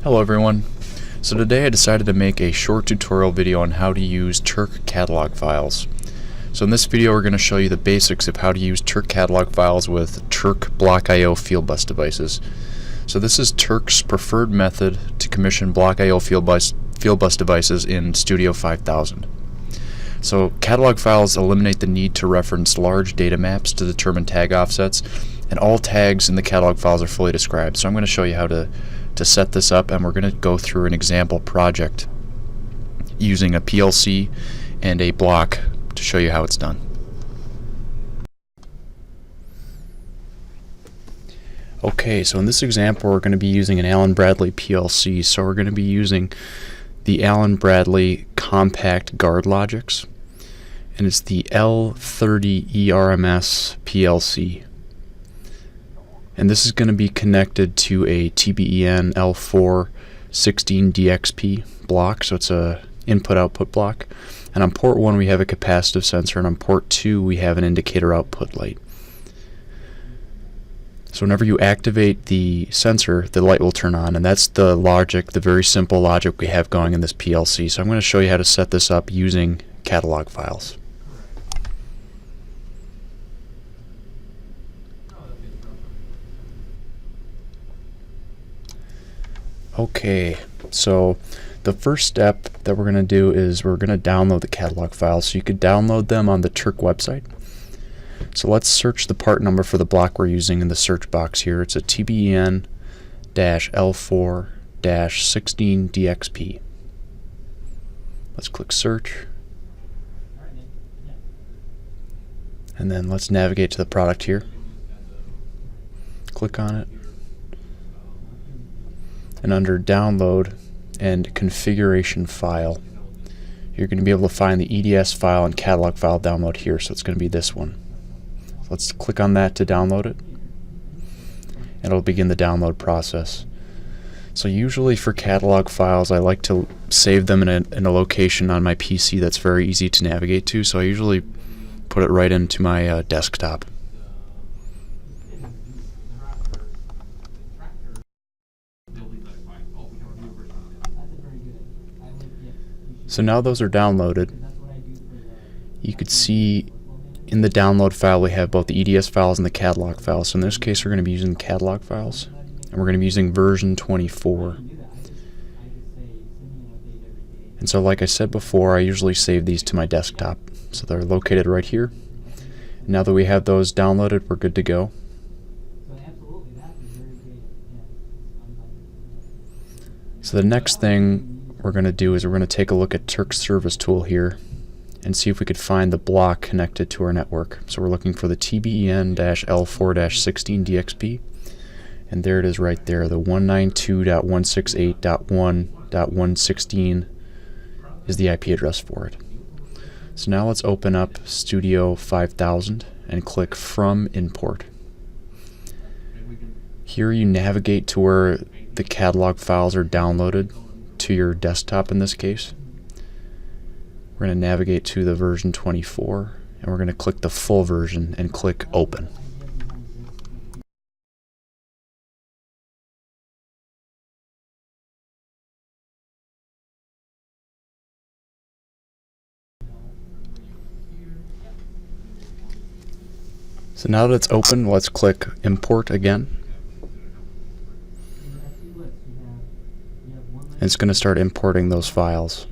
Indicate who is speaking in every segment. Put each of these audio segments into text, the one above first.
Speaker 1: Hello everyone. So today I decided to make a short tutorial video on how to use Turck catalog files. So in this video we're going to show you the basics of how to use Turck catalog files with Turck Block.io field bus devices. So this is Turck's preferred method to commission Block.io field bus devices in Studio 5000. So catalog files eliminate the need to reference large data maps to determine tag offsets, and all tags in the catalog files are fully described. So I'm going to show you how to set this up, and we're going to go through an example project using a PLC and a block to show you how it's done. Okay, so in this example we're going to be using an Allen Bradley PLC. So we're going to be using the Allen Bradley Compact RSLogix, and it's the L30 ERMS PLC. And this is going to be connected to a TBEN L4 16DXP block, so it's a input-output block. And on port 1 we have a capacitive sensor, and on port 2 we have an indicator output light. So whenever you activate the sensor, the light will turn on, and that's the logic, the very simple logic we have going in this PLC. So I'm going to show you how to set this up using catalog files. Okay, so the first step that we're going to do is we're going to download the catalog files. So you could download them on the Turck website. So let's search the part number for the block we're using in the search box here. It's a TBEN-L4-16DXP. Let's click search. And then let's navigate to the product here. Click on it. And under download and configuration file, you're going to be able to find the EDS file and catalog file download here. So it's going to be this one. So let's click on that to download it, and it'll begin the download process. So usually for catalog files I like to save them in a location on my PC that's very easy to navigate to, so I usually put it right into my desktop. So now those are downloaded. You could see in the download file we have both the EDS files and the catalog files. So in this case we're going to be using catalog files, and we're going to be using version 24. And so like I said before, I usually save these to my desktop. So they're located right here. Now that we have those downloaded, we're good to go. So the next thing we're going to do is we're going to take a look at Turck's service tool here and see if we could find the block connected to our network. So we're looking for the TBEN-L4-16DXP, and there it is right there. The 192.168.1.116 is the IP address for it. So now let's open up Studio 5000 and click From Import. Here you navigate to where the catalog files are downloaded to your desktop in this case. We're going to navigate to the version 24, and we're going to click the full version and click Open. So now that it's open, let's click Import again. And it's going to start importing those files.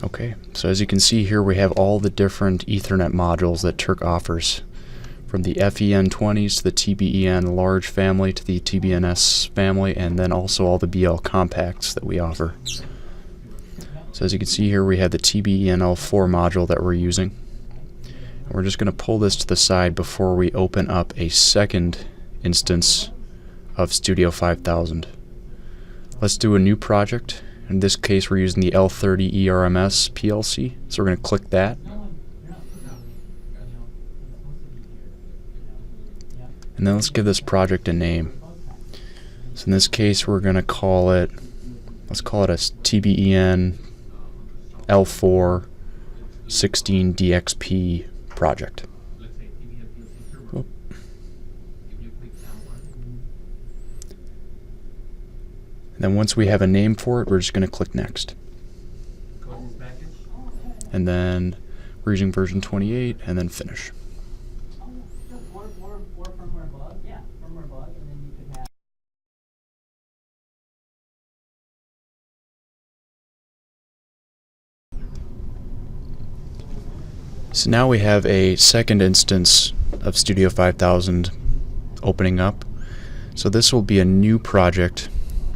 Speaker 1: Okay, so as you can see here we have all the different Ethernet modules that Turck offers, from the FEN20s to the TBEN large family to the TBNS family, and then also all the BL compacts that we offer. So as you can see here we have the TBEN L4 module that we're using. And we're just going to pull this to the side before we open up a second instance of Studio 5000. Let's do a new project. In this case we're using the L30 ERMS PLC, so we're going to click that. And then let's give this project a name. So in this case we're going to call it, let's call it a TBEN L4 16DXP project. Oop. And then once we have a name for it, we're just going to click Next. And then we're using version 28, and then Finish. So now we have a second instance of Studio 5000 opening up. So this will be a new project,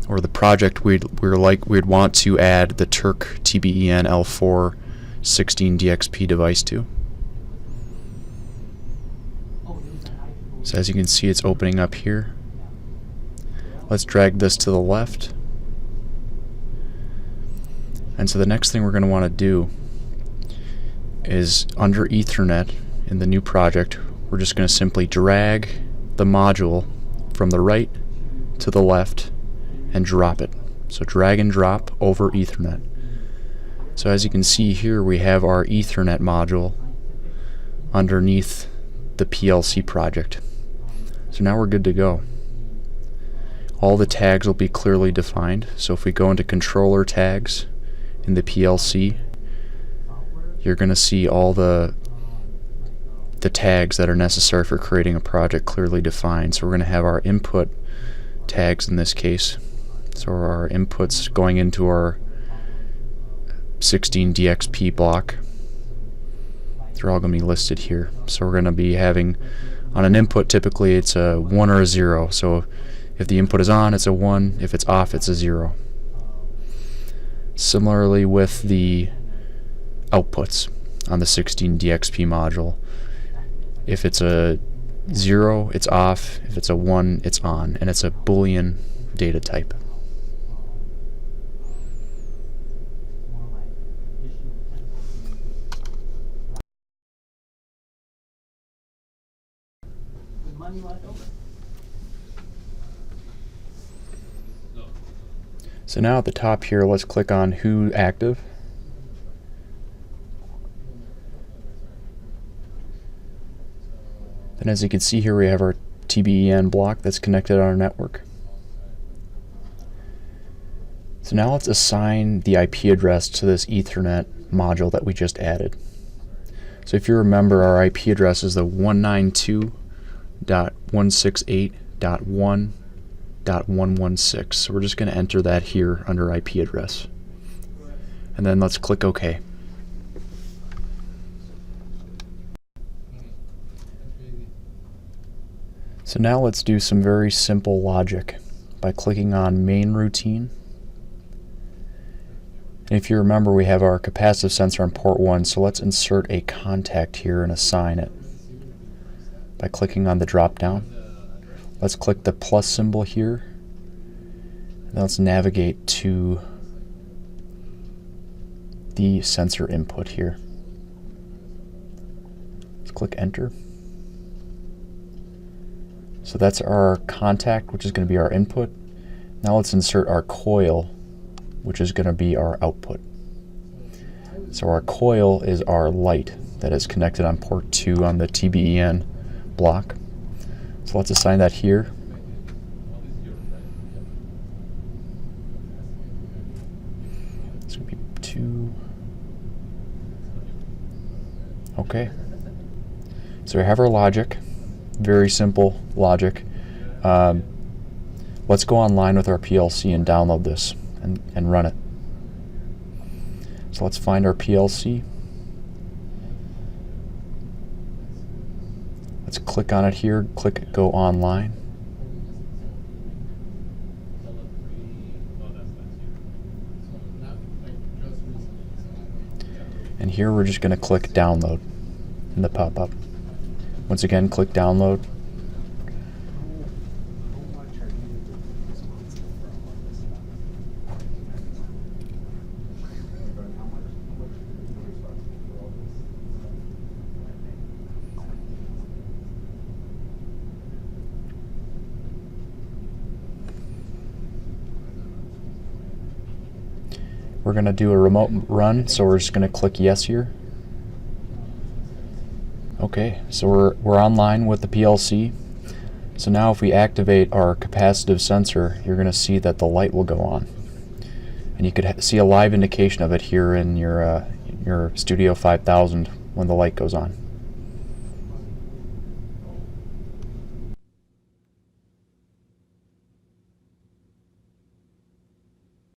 Speaker 1: or the project we'd want to add the Turck TBEN L4 16DXP device to. So as you can see, it's opening up here. Let's drag this to the left. And so the next thing we're going to want to do is under Ethernet in the new project, we're just going to simply drag the module from the right to the left and drop it. So drag and drop over Ethernet. So as you can see here, we have our Ethernet module underneath the PLC project. So now we're good to go. All the tags will be clearly defined. So if we go into controller tags in the PLC, you're going to see all the tags that are necessary for creating a project clearly defined. So we're going to have our input tags in this case. So our inputs going into our 16DXP block, they're all going to be listed here. So we're going to be having, on an input, typically it's a 1 or a 0. So if the input is on, it's a 1. If it's off, it's a 0. Similarly with the outputs on the 16DXP module. If it's a 0, it's off. If it's a 1, it's on. And it's a Boolean data type. So now at the top here, let's click on Who Active. Then as you can see here, we have our TBEN block that's connected on our network. So now let's assign the IP address to this Ethernet module that we just added. So if you remember, our IP address is the 192.168.1.116. So we're just going to enter that here under IP address. And then let's click OK. So now let's do some very simple logic by clicking on Main Routine. And if you remember, we have our capacitive sensor on port 1, so let's insert a contact here and assign it by clicking on the drop down. Let's click the plus symbol here, and let's navigate to the sensor input here. Let's click enter. So that's our contact, which is going to be our input. Now let's insert our coil, which is going to be our output. So our coil is our light that is connected on port 2 on the TBEN block. So let's assign that here. It's going to be 2. Okay. So we have our logic. Very simple logic. Let's go online with our PLC and download this and run it. So let's find our PLC. Let's click on it here, click Go Online. And here we're just going to click Download in the pop-up. Once again, click Download. We're going to do a remote run, so we're just going to click Yes here. Okay, so we're online with the PLC. So now if we activate our capacitive sensor, you're going to see that the light will go on. And you could see a live indication of it here in your Studio 5000 when the light goes on.